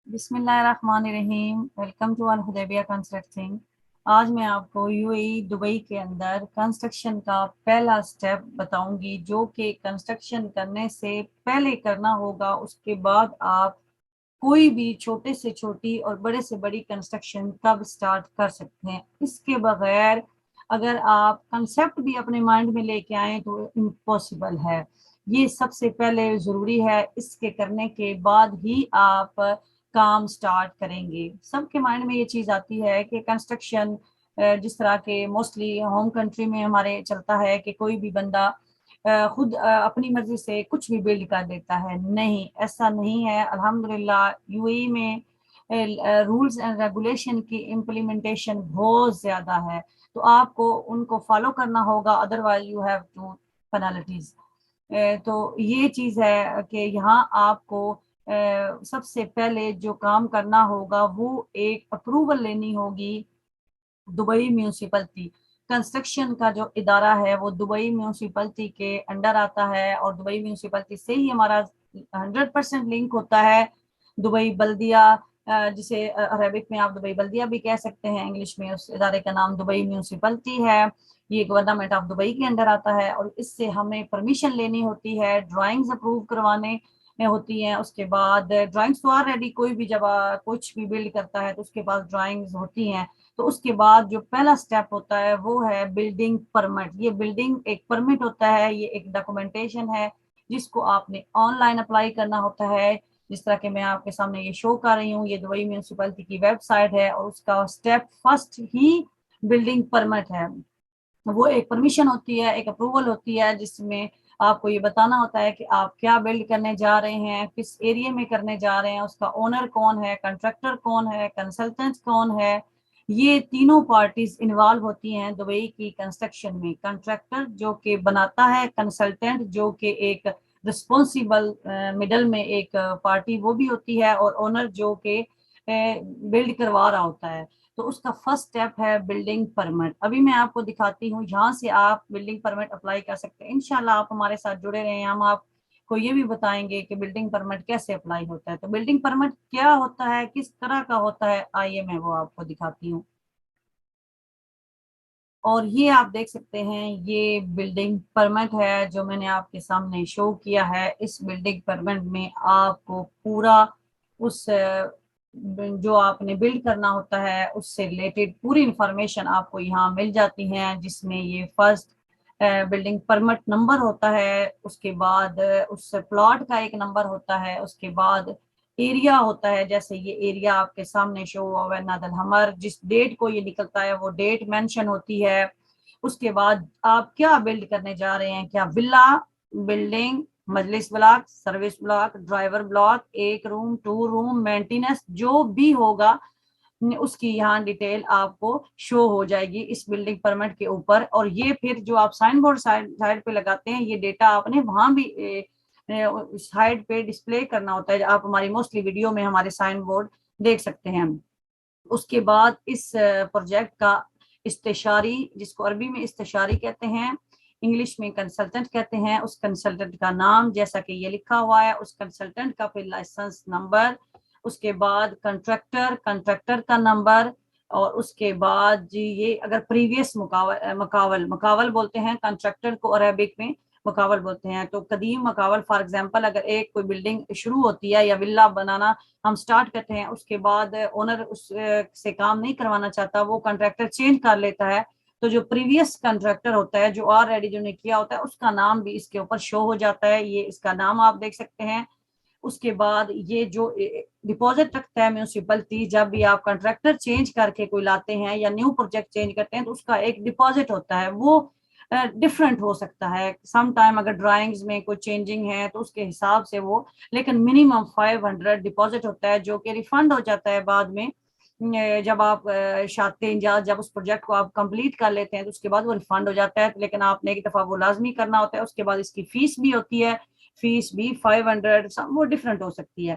بسم اللہ الرحمن الرحیم، ویلکم ٹو الحدیبیہ کنسٹرکٹنگ۔ آج میں آپ کو یو اے ای دبئی کے اندر کنسٹرکشن کا پہلا سٹیپ بتاؤں گی، جو کہ کنسٹرکشن کرنے سے پہلے کرنا ہوگا۔ اس کے بعد آپ کوئی بھی چھوٹے سے چھوٹی اور بڑے سے بڑی کنسٹرکشن کب سٹارٹ کر سکتے ہیں۔ اس کے بغیر اگر آپ کنسیپٹ بھی اپنے مائنڈ میں لے کے آئیں تو امپاسبل ہے۔ یہ سب سے پہلے ضروری ہے، اس کے کرنے کے بعد ہی آپ کام سٹارٹ کریں گے۔ سب کے مائنڈ میں یہ چیز آتی ہے کہ کنسٹرکشن جس طرح کے موسٹلی ہوم کنٹری میں ہمارے چلتا ہے کہ کوئی بھی بندہ خود اپنی مرضی سے کچھ بھی بلڈ کر دیتا ہے۔ نہیں، ایسا نہیں ہے۔ الحمدللہ یو اے میں رولز اینڈ ریگولیشن کی امپلیمنٹیشن بہت زیادہ ہے، تو آپ کو ان کو فالو کرنا ہوگا، ادروائز یو ہیو ٹو پینالٹیز۔ تو یہ چیز ہے کہ یہاں آپ کو سب سے پہلے جو کام کرنا ہوگا وہ ایک اپروول لینی ہوگی دبئی میونسپلٹی۔ کنسٹرکشن کا جو ادارہ ہے وہ دبئی میونسپلٹی کے انڈر آتا ہے، اور دبئی میونسپلٹی سے ہی ہمارا 100% لنک ہوتا ہے دبئی بلدیہ، جسے عربک میں آپ دبئی بلدیہ بھی کہہ سکتے ہیں، انگلش میں اس ادارے کا نام دبئی میونسپلٹی ہے۔ یہ گورنمنٹ آف دبئی کے انڈر آتا ہے، اور اس سے ہمیں پرمیشن لینی ہوتی ہے، ڈرائنگز اپروو کروانے ہوتی ہیں۔ اس کے بعد ڈرائنگز تو آلریڈی کوئی بھی جب کچھ بھی بلڈ کرتا ہے تو اس کے پاس ڈرائنگز ہوتی ہیں۔ تو اس کے بعد جو پہلا سٹیپ ہوتا ہے وہ ہے بلڈنگ پرمٹ۔ یہ بلڈنگ ایک پرمٹ ہوتا ہے، یہ ایک ڈاکومنٹیشن ہے جس کو آپ نے آن لائن اپلائی کرنا ہوتا ہے۔ جس طرح کہ میں آپ کے سامنے یہ شو کر رہی ہوں، یہ دبئی میونسپلٹی کی ویب سائٹ ہے، اور اس کا سٹیپ فرسٹ ہی بلڈنگ پرمٹ ہے۔ وہ ایک پرمیشن ہوتی ہے، ایک اپروول ہوتی ہے، جس میں آپ کو یہ بتانا ہوتا ہے کہ آپ کیا بلڈ کرنے جا رہے ہیں، کس ایریے میں کرنے جا رہے ہیں، اس کا اونر کون ہے، کنٹریکٹر کون ہے، کنسلٹنٹ کون ہے۔ یہ تینوں پارٹیز انوالو ہوتی ہیں دبئی کی کنسٹرکشن میں۔ کنٹریکٹر جو کہ بناتا ہے، کنسلٹنٹ جو کہ ایک رسپونسیبل مڈل میں ایک پارٹی وہ بھی ہوتی ہے، اور اونر جو کہ بلڈ کروا رہا ہوتا ہے۔ تو اس کا فرسٹ سٹیپ ہے بلڈنگ پرمٹ۔ ابھی میں آپ کو دکھاتی ہوں، یہاں سے آپ بلڈنگ پرمٹ اپلائی کر سکتے ہیں۔ انشاءاللہ آپ ہمارے ساتھ جڑے رہے ہیں، ہم آپ کو یہ بھی بتائیں گے کہ بلڈنگ پرمٹ کیسے اپلائی ہوتا ہے۔ تو بلڈنگ پرمٹ کیا ہوتا ہے، کس طرح کا ہوتا ہے، آئیے میں وہ آپ کو دکھاتی ہوں۔ اور یہ آپ دیکھ سکتے ہیں، یہ بلڈنگ پرمٹ ہے جو میں نے آپ کے سامنے شو کیا ہے۔ اس بلڈنگ پرمٹ میں آپ کو پورا اس جو آپ نے بلڈ کرنا ہوتا ہے اس سے ریلیٹڈ پوری انفارمیشن آپ کو یہاں مل جاتی ہیں، جس میں یہ فرسٹ بلڈنگ پرمٹ نمبر ہوتا ہے، اس کے بعد اس پلاٹ کا ایک نمبر ہوتا ہے، اس کے بعد ایریا ہوتا ہے، جیسے یہ ایریا آپ کے سامنے شو ہوا ہے ناد الحمر، جس ڈیٹ کو یہ نکلتا ہے وہ ڈیٹ مینشن ہوتی ہے۔ اس کے بعد آپ کیا بلڈ کرنے جا رہے ہیں، کیا ولا، بلڈنگ، مجلس block, service block, driver block, ایک روم، 2 روم، مینٹیننس، جو بھی ہوگا اس کی یہاں ڈیٹیل آپ کو شو ہو جائے گی اس بلڈنگ پرمٹ کے اوپر۔ اور یہ پھر جو آپ سائن بورڈ سائڈ پہ لگاتے ہیں، یہ ڈیٹا آپ نے وہاں بھی سائڈ پہ ڈسپلے کرنا ہوتا ہے۔ آپ ہماری موسٹلی ویڈیو میں ہمارے سائن بورڈ دیکھ سکتے ہیں۔ اس کے بعد اس پروجیکٹ کا استشاری، جس کو عربی میں استشاری کہتے ہیں، انگلش میں کنسلٹنٹ کہتے ہیں، اس کنسلٹنٹ کا نام جیسا کہ یہ لکھا ہوا ہے، اس کنسلٹنٹ کا پھر لائسنس نمبر، اس کے بعد کنٹریکٹر کا نمبر، اور اس کے بعد جی یہ اگر پریویس مقاول بولتے ہیں کنٹریکٹر کو، عربک میں مقاول بولتے ہیں۔ تو قدیم مقاول، فار ایگزامپل اگر ایک کوئی بلڈنگ شروع ہوتی ہے یا ولا بنانا ہم سٹارٹ کرتے ہیں، اس کے بعد اونر اس سے کام نہیں کروانا چاہتا، وہ کنٹریکٹر چینج کر لیتا ہے، تو جو پریویس کنٹریکٹر ہوتا ہے، جو آلریڈی جو نے کیا ہوتا ہے، اس کا نام بھی اس کے اوپر شو ہو جاتا ہے۔ یہ اس کا نام آپ دیکھ سکتے ہیں۔ اس کے بعد یہ جو ڈپازٹ رکھتا ہے میونسپلٹی، جب بھی آپ کنٹریکٹر چینج کر کے کوئی لاتے ہیں یا نیو پروجیکٹ چینج کرتے ہیں، تو اس کا ایک ڈپازٹ ہوتا ہے، وہ ڈفرینٹ ہو سکتا ہے۔ سم ٹائم اگر ڈرائنگز میں کوئی چینجنگ ہے تو اس کے حساب سے وہ، لیکن منیمم 500 ڈپازٹ ہوتا ہے، جو کہ ریفنڈ ہو جاتا ہے بعد میں جب آپ جب اس پروجیکٹ کو آپ کمپلیٹ کر لیتے ہیں تو اس کے بعد وہ ریفنڈ ہو جاتا ہے، لیکن آپ نے ایک دفعہ وہ لازمی کرنا ہوتا ہے۔ اس کے بعد اس کی فیس بھی ہوتی ہے، فیس بھی 500، وہ ڈفرینٹ ہو سکتی ہے،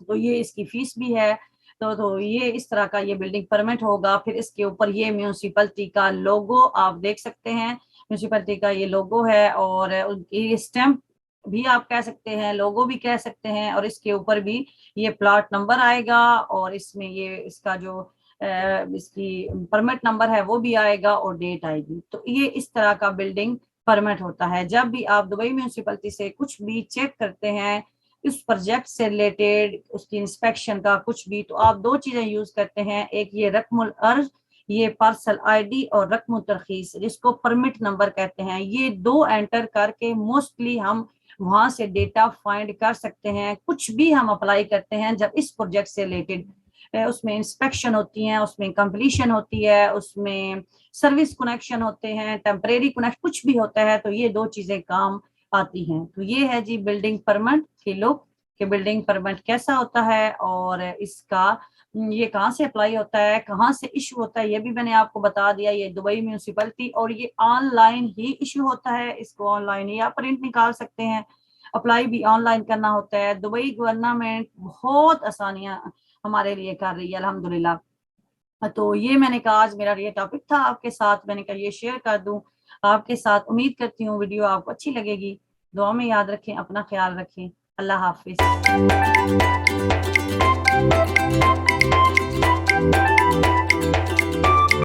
تو یہ اس کی فیس بھی ہے۔ تو یہ اس طرح کا یہ بلڈنگ پرمٹ ہوگا۔ پھر اس کے اوپر یہ میونسپلٹی کا لوگو آپ دیکھ سکتے ہیں، میونسپلٹی کا یہ لوگو ہے، اور یہ اسٹیمپ بھی آپ کہہ سکتے ہیں, لوگو بھی کہہ سکتے ہیں, اور اس کے اوپر بھی یہ پلاٹ نمبر آئے گا, اور اس میں یہ اس کا جو اس کی پرمٹ نمبر ہے وہ بھی آئے گا, اور ڈیٹ آئے گی. تو یہ اس طرح کا بلڈنگ پرمٹ ہوتا ہے. جب بھی آپ دبئی میونسپلٹی سے کچھ بھی چیک کرتے ہیں اس پروجیکٹ سے ریلیٹڈ, اس کی انسپیکشن کا کچھ بھی, تو آپ دو چیزیں یوز کرتے ہیں. ایک یہ رقم العرض, یہ پارسل آئی ڈی, اور رقم الترخیص جس کو پرمٹ نمبر کہتے ہیں. یہ دو انٹر کر کے موسٹلی ہم وہاں سے ڈیٹا فائنڈ کر سکتے ہیں. کچھ بھی ہم اپلائی کرتے ہیں جب اس پروجیکٹ سے ریلیٹڈ, اس میں انسپیکشن ہوتی ہیں, اس میں کمپلیشن ہوتی ہے, اس میں سروس کنیکشن ہوتے ہیں, ٹیمپریری کنیکشن, کچھ بھی ہوتا ہے, تو یہ دو چیزیں کام آتی ہیں. تو یہ ہے جی بلڈنگ پرمٹ کی لک, کہ بلڈنگ پرمٹ کیسا ہوتا ہے, اور اس کا یہ کہاں سے اپلائی ہوتا ہے, کہاں سے ایشو ہوتا ہے, یہ بھی میں نے آپ کو بتا دیا. یہ دبئی میونسپلٹی, اور یہ آن لائن ہی ایشو ہوتا ہے. اس کو آن لائن ہی آپ پرنٹ نکال سکتے ہیں, اپلائی بھی آن لائن کرنا ہوتا ہے. دبئی گورنمنٹ بہت آسانیاں ہمارے لیے کر رہی ہے الحمدللہ. تو یہ میں نے کہا آج میرا یہ ٹاپک تھا آپ کے ساتھ, میں نے کہا یہ شیئر کر دوں آپ کے ساتھ. امید کرتی ہوں ویڈیو آپ کو اچھی لگے گی. دعا میں یاد رکھیں, اپنا خیال رکھیں. اللہ حافظ.